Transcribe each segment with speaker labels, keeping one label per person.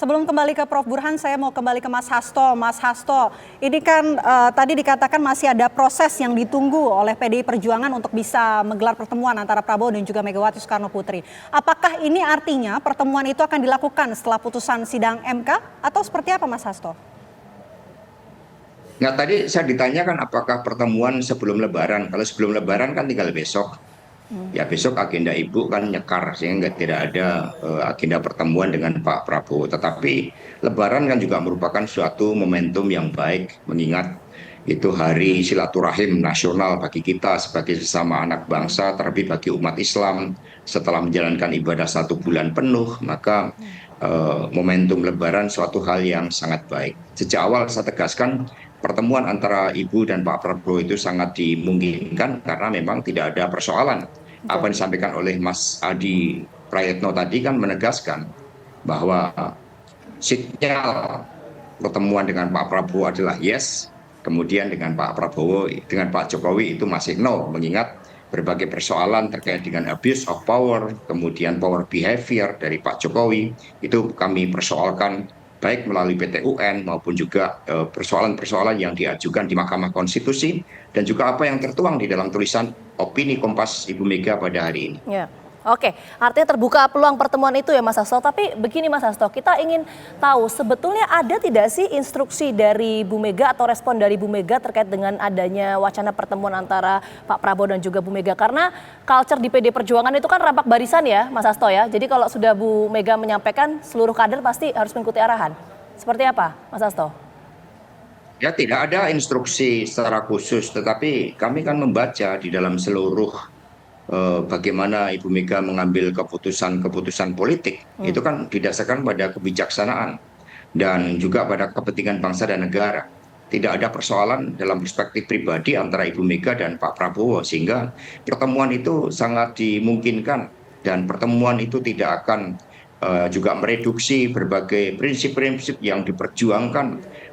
Speaker 1: Sebelum kembali ke Prof. Burhan, saya mau kembali ke Mas Hasto. Mas Hasto, ini kan tadi dikatakan masih ada proses yang ditunggu oleh PDI Perjuangan untuk bisa menggelar pertemuan antara Prabowo dan juga Megawati Soekarno Putri. Apakah ini artinya pertemuan itu akan dilakukan setelah putusan sidang MK atau seperti apa, Mas Hasto?
Speaker 2: Nah, tadi saya ditanyakan apakah pertemuan sebelum Lebaran. Kalau sebelum Lebaran kan tinggal besok. Ya besok agenda Ibu kan nyekar sehingga tidak ada agenda pertemuan dengan Pak Prabowo. Tetapi Lebaran kan juga merupakan suatu momentum yang baik mengingat itu hari silaturahim nasional bagi kita sebagai sesama anak bangsa, terlebih bagi umat Islam setelah menjalankan ibadah 1 bulan penuh, maka momentum Lebaran suatu hal yang sangat baik. Sejak awal saya tegaskan pertemuan antara Ibu dan Pak Prabowo itu sangat dimungkinkan karena memang tidak ada persoalan. Apa yang disampaikan oleh Mas Adi Prayetno tadi kan menegaskan bahwa sinyal pertemuan dengan Pak Prabowo adalah yes, kemudian dengan Pak Jokowi itu masih no, mengingat berbagai persoalan terkait dengan abuse of power, kemudian power behavior dari Pak Jokowi, itu kami persoalkan baik melalui PT UN maupun juga persoalan-persoalan yang diajukan di Mahkamah Konstitusi dan juga apa yang tertuang di dalam tulisan opini Kompas Ibu Mega pada hari ini.
Speaker 3: Ya. Oke, artinya terbuka peluang pertemuan itu ya Mas Hasto. Tapi begini Mas Hasto, kita ingin tahu sebetulnya ada tidak sih instruksi dari Bu Mega atau respon dari Bu Mega terkait dengan adanya wacana pertemuan antara Pak Prabowo dan juga Bu Mega. Karena culture di PD Perjuangan itu kan rampak barisan ya Mas Hasto ya. Jadi kalau sudah Bu Mega menyampaikan, seluruh kader pasti harus mengikuti arahan. Seperti apa Mas Hasto?
Speaker 2: Ya tidak ada instruksi secara khusus, tetapi kami kan membaca di dalam seluruh bagaimana Ibu Mega mengambil keputusan-keputusan politik. Itu kan didasarkan pada kebijaksanaan dan juga pada kepentingan bangsa dan negara. Tidak ada persoalan dalam perspektif pribadi antara Ibu Mega dan Pak Prabowo, sehingga pertemuan itu sangat dimungkinkan dan pertemuan itu tidak akan juga mereduksi berbagai prinsip-prinsip yang diperjuangkan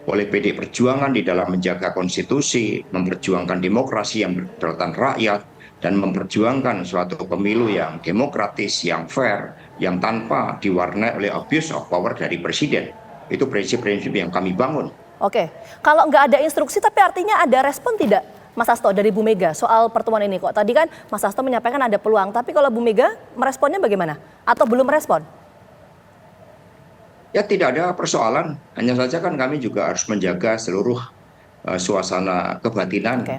Speaker 2: oleh PD Perjuangan di dalam menjaga konstitusi, memperjuangkan demokrasi yang berkedaulatan rakyat, dan memperjuangkan suatu pemilu yang demokratis, yang fair, yang tanpa diwarnai oleh abuse of power dari presiden. Itu prinsip-prinsip yang kami bangun.
Speaker 3: Oke, kalau nggak ada instruksi tapi artinya ada respon tidak Mas Hasto dari Bu Mega soal pertemuan ini kok? Tadi kan Mas Hasto menyampaikan ada peluang, tapi kalau Bu Mega meresponnya bagaimana? Atau belum respon?
Speaker 2: Ya tidak ada persoalan, hanya saja kan kami juga harus menjaga seluruh suasana kebatinan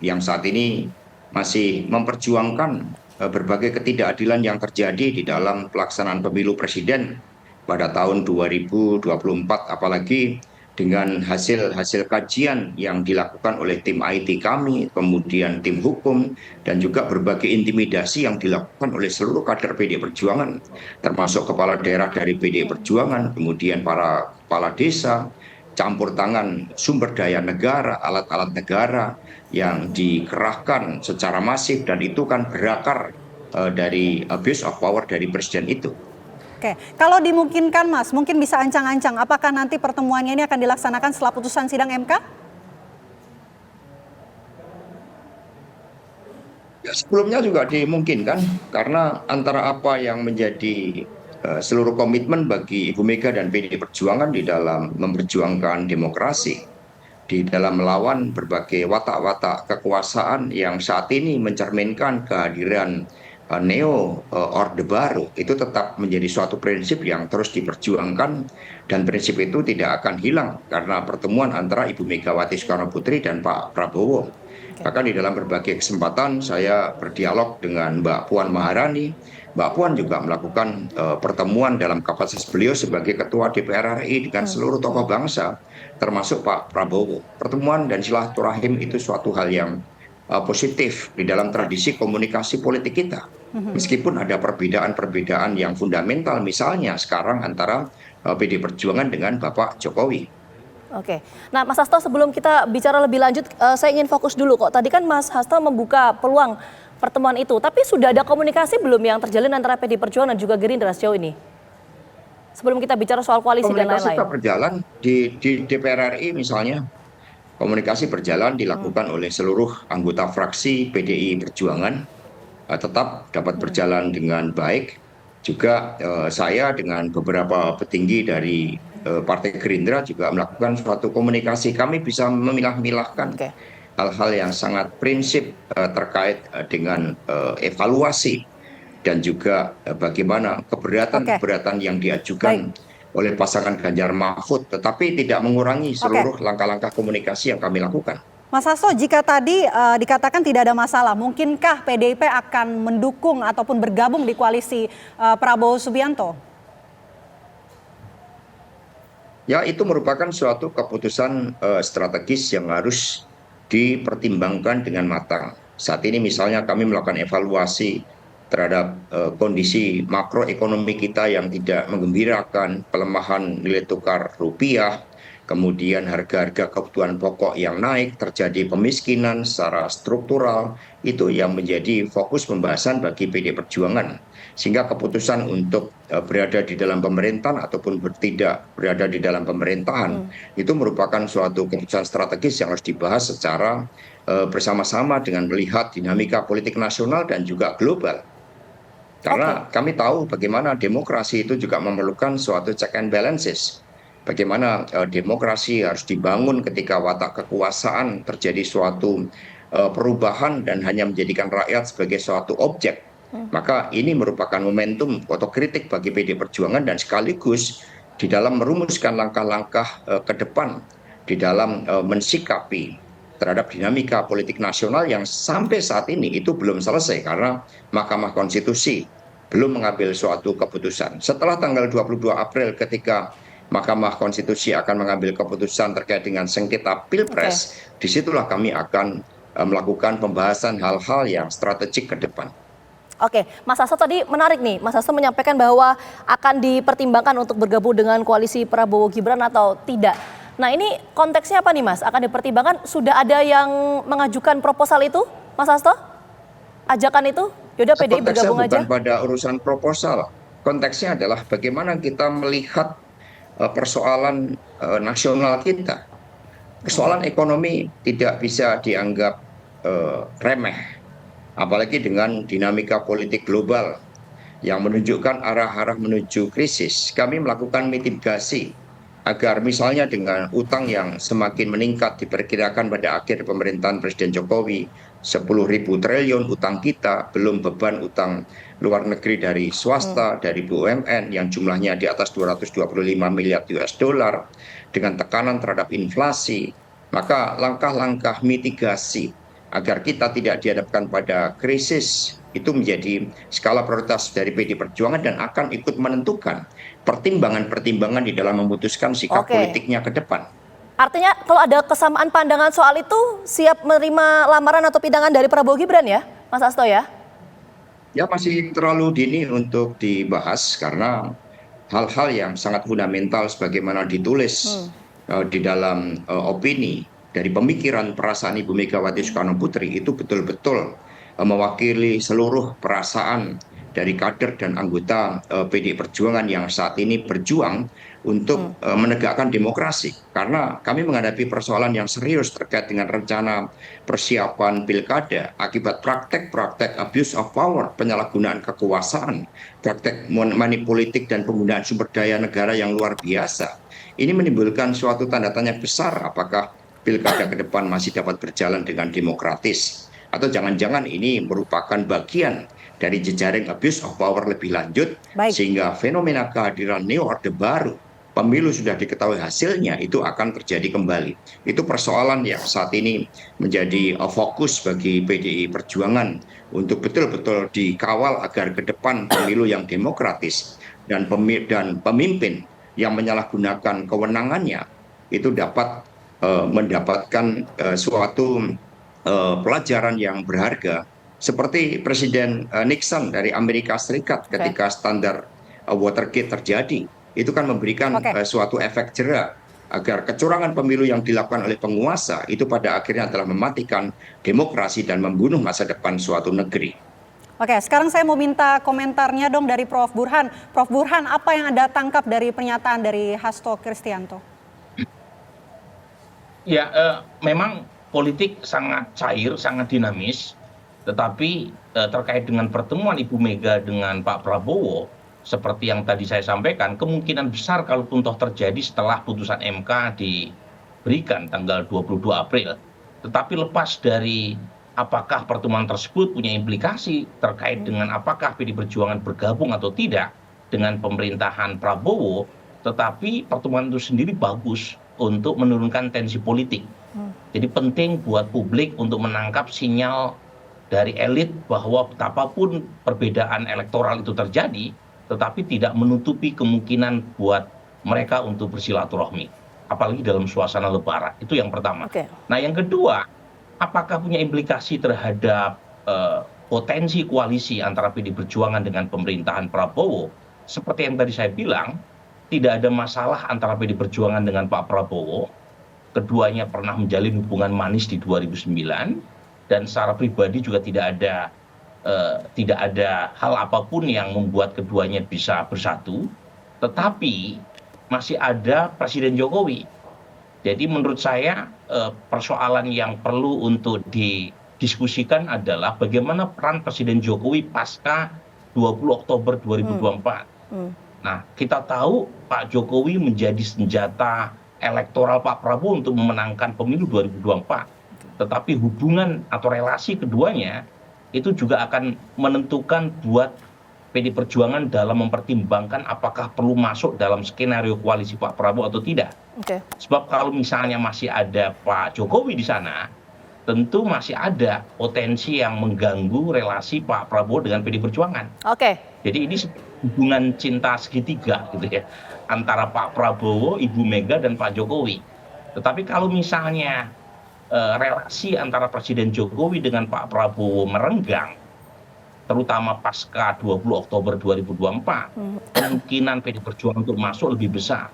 Speaker 2: yang saat ini masih memperjuangkan berbagai ketidakadilan yang terjadi di dalam pelaksanaan pemilu presiden pada tahun 2024, apalagi dengan hasil kajian yang dilakukan oleh tim IT kami, kemudian tim hukum, dan juga berbagai intimidasi yang dilakukan oleh seluruh kader PDI Perjuangan, termasuk kepala daerah dari PDI Perjuangan, kemudian para kepala desa, campur tangan sumber daya negara, alat-alat negara yang dikerahkan secara masif, dan itu kan berakar dari abuse of power dari presiden itu.
Speaker 1: Oke, kalau dimungkinkan Mas, mungkin bisa ancang-ancang apakah nanti pertemuannya ini akan dilaksanakan setelah putusan sidang MK?
Speaker 2: Ya, sebelumnya juga dimungkinkan karena antara apa yang menjadi seluruh komitmen bagi Ibu Mega dan PDI Perjuangan di dalam memperjuangkan demokrasi, di dalam melawan berbagai watak-watak kekuasaan yang saat ini mencerminkan kehadiran neo orde baru, itu tetap menjadi suatu prinsip yang terus diperjuangkan, dan prinsip itu tidak akan hilang karena pertemuan antara Ibu Megawati Soekarno Putri dan Pak Prabowo. Bahkan di dalam berbagai kesempatan saya berdialog dengan Mbak Puan Maharani. Mbak Puan juga melakukan pertemuan dalam kapasitas beliau sebagai Ketua DPR RI dengan seluruh tokoh bangsa, termasuk Pak Prabowo. Pertemuan dan silaturahim itu suatu hal yang positif di dalam tradisi komunikasi politik kita. Meskipun ada perbedaan-perbedaan yang fundamental, misalnya sekarang antara PDI Perjuangan dengan Bapak Jokowi.
Speaker 3: Oke, nah Mas Hasto sebelum kita bicara lebih lanjut, saya ingin fokus dulu kok. Tadi kan Mas Hasto membuka peluang pertemuan itu, tapi sudah ada komunikasi belum yang terjalin antara PDI Perjuangan dan juga Gerindra sejauh ini? Sebelum kita bicara soal koalisi dan lain-lain.
Speaker 2: Komunikasi tetap berjalan di DPR RI misalnya. Komunikasi berjalan dilakukan oleh seluruh anggota fraksi PDI Perjuangan, tetap dapat berjalan dengan baik. Juga saya dengan beberapa petinggi dari Partai Gerindra juga melakukan suatu komunikasi. Kami bisa memilah-milahkan
Speaker 3: Oke.
Speaker 2: hal-hal yang sangat prinsip terkait dengan evaluasi dan juga bagaimana
Speaker 1: Oke,
Speaker 2: keberatan-keberatan yang
Speaker 1: baik.
Speaker 2: diajukan oleh pasangan Ganjar Mahfud, tetapi tidak mengurangi
Speaker 1: Oke.
Speaker 2: seluruh langkah-langkah komunikasi yang kami lakukan.
Speaker 1: Mas Hasto, jika tadi dikatakan tidak ada masalah, mungkinkah PDIP akan mendukung ataupun bergabung di koalisi Prabowo Subianto?
Speaker 2: Ya, itu merupakan suatu keputusan strategis yang harus dipertimbangkan dengan matang. Saat ini misalnya kami melakukan evaluasi terhadap kondisi makroekonomi kita yang tidak menggembirakan, pelemahan nilai tukar rupiah, kemudian harga-harga kebutuhan pokok yang naik, terjadi pemiskinan secara struktural, itu yang menjadi fokus pembahasan bagi PD Perjuangan. Sehingga keputusan untuk berada di dalam pemerintahan ataupun tidak berada di dalam pemerintahan itu merupakan suatu keputusan strategis yang harus dibahas secara bersama-sama dengan melihat dinamika politik nasional dan juga global. Karena kami tahu bagaimana demokrasi itu juga memerlukan suatu check and balances. Bagaimana demokrasi harus dibangun ketika watak kekuasaan terjadi suatu perubahan dan hanya menjadikan rakyat sebagai suatu objek. Maka ini merupakan momentum otokritik bagi PD Perjuangan dan sekaligus di dalam merumuskan langkah-langkah ke depan di dalam mensikapi terhadap dinamika politik nasional yang sampai saat ini itu belum selesai karena Mahkamah Konstitusi belum mengambil suatu keputusan. Setelah tanggal 22 April ketika Mahkamah Konstitusi akan mengambil keputusan terkait dengan sengketa Pilpres, disitulah kami akan melakukan pembahasan hal-hal yang strategik ke depan.
Speaker 3: Oke, Mas Hasto tadi menarik nih. Mas Hasto menyampaikan bahwa akan dipertimbangkan untuk bergabung dengan koalisi Prabowo Gibran atau tidak. Nah ini konteksnya apa nih Mas? Akan dipertimbangkan, sudah ada yang mengajukan proposal itu Mas Hasto? Ajakan itu? Yaudah PDI bergabung aja?
Speaker 2: Bukan pada urusan proposal. Konteksnya adalah bagaimana kita melihat persoalan nasional kita. Persoalan ekonomi tidak bisa dianggap remeh. Apalagi dengan dinamika politik global yang menunjukkan arah-arah menuju krisis. Kami melakukan mitigasi agar misalnya dengan utang yang semakin meningkat diperkirakan pada akhir pemerintahan Presiden Jokowi 10.000 triliun utang kita, belum beban utang luar negeri dari swasta, dari BUMN yang jumlahnya di atas 225 miliar US dollar dengan tekanan terhadap inflasi. Maka langkah-langkah mitigasi agar kita tidak dihadapkan pada krisis itu menjadi skala prioritas dari PD Perjuangan dan akan ikut menentukan pertimbangan-pertimbangan di dalam memutuskan sikap politiknya ke depan.
Speaker 3: Artinya kalau ada kesamaan pandangan soal itu siap menerima lamaran atau pindangan dari Prabowo Gibran ya Mas Hasto ya?
Speaker 2: Ya masih terlalu dini untuk dibahas karena hal-hal yang sangat fundamental sebagaimana ditulis di dalam opini dari pemikiran perasaan Ibu Megawati Soekarno Putri itu betul-betul mewakili seluruh perasaan dari kader dan anggota PD Perjuangan yang saat ini berjuang untuk menegakkan demokrasi. Karena kami menghadapi persoalan yang serius terkait dengan rencana persiapan pilkada akibat praktek-praktek abuse of power, penyalahgunaan kekuasaan, praktek money politik dan penggunaan sumber daya negara yang luar biasa. Ini menimbulkan suatu tanda tanya besar apakah pilkada ke depan masih dapat berjalan dengan demokratis. Atau jangan-jangan ini merupakan bagian dari jejaring abuse of power lebih lanjut. Sehingga fenomena kehadiran New Orde Baru, pemilu sudah diketahui hasilnya, itu akan terjadi kembali. Itu persoalan yang saat ini menjadi fokus bagi PDI Perjuangan untuk betul-betul dikawal agar ke depan pemilu yang demokratis dan pemimpin yang menyalahgunakan kewenangannya itu dapat mendapatkan suatu pelajaran yang berharga seperti Presiden Nixon dari Amerika Serikat ketika standar Watergate terjadi. Itu kan memberikan suatu efek jera agar kecurangan pemilu yang dilakukan oleh penguasa itu pada akhirnya adalah mematikan demokrasi dan membunuh masa depan suatu negeri.
Speaker 1: Oke, sekarang saya mau minta komentarnya dong dari Prof. Burhan. Prof. Burhan, apa yang Anda tangkap dari pernyataan dari Hasto Kristianto?
Speaker 4: Ya, memang politik sangat cair, sangat dinamis, tetapi terkait dengan pertemuan Ibu Mega dengan Pak Prabowo, seperti yang tadi saya sampaikan, kemungkinan besar kalaupun toh terjadi setelah putusan MK diberikan tanggal 22 April. Tetapi lepas dari apakah pertemuan tersebut punya implikasi terkait dengan apakah PD Perjuangan bergabung atau tidak dengan pemerintahan Prabowo, tetapi pertemuan itu sendiri bagus untuk menurunkan tensi politik. Jadi penting buat publik untuk menangkap sinyal dari elit bahwa betapapun perbedaan elektoral itu terjadi, tetapi tidak menutupi kemungkinan buat mereka untuk bersilaturahmi, apalagi dalam suasana Lebaran. Itu yang pertama.
Speaker 3: Oke.
Speaker 4: Nah, yang kedua, apakah punya implikasi terhadap potensi koalisi antara PD Perjuangan dengan pemerintahan Prabowo? Seperti yang tadi saya bilang, tidak ada masalah antara PD Perjuangan dengan Pak Prabowo. Keduanya pernah menjalin hubungan manis di 2009, dan secara pribadi juga tidak ada hal apapun yang membuat keduanya bisa bersatu. Tetapi masih ada Presiden Jokowi. Jadi menurut saya persoalan yang perlu untuk didiskusikan adalah bagaimana peran Presiden Jokowi pasca 20 Oktober 2024. Nah, kita tahu Pak Jokowi menjadi senjata elektoral Pak Prabowo untuk memenangkan pemilu 2024. Tetapi hubungan atau relasi keduanya itu juga akan menentukan buat PD Perjuangan dalam mempertimbangkan apakah perlu masuk dalam skenario koalisi Pak Prabowo atau tidak.
Speaker 3: Oke.
Speaker 4: Sebab kalau misalnya masih ada Pak Jokowi di sana, tentu masih ada potensi yang mengganggu relasi Pak Prabowo dengan PD Perjuangan.
Speaker 3: Oke.
Speaker 4: Jadi ini hubungan cinta segitiga gitu ya, antara Pak Prabowo, Ibu Mega, dan Pak Jokowi. Tetapi kalau misalnya relasi antara Presiden Jokowi dengan Pak Prabowo merenggang, terutama pasca 20 Oktober 2024, kemungkinan PD Perjuangan untuk masuk lebih besar.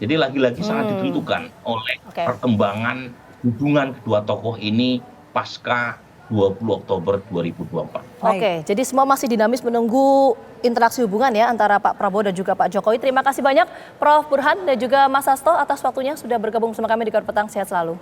Speaker 4: Jadi lagi-lagi sangat ditentukan oleh perkembangan hubungan kedua tokoh ini pasca 20 Oktober 2024.
Speaker 3: Oke, jadi semua masih dinamis menunggu interaksi hubungan ya antara Pak Prabowo dan juga Pak Jokowi. Terima kasih banyak Prof. Burhan dan juga Mas Hasto atas waktunya sudah bergabung bersama kami di Koran Petang. Sehat selalu.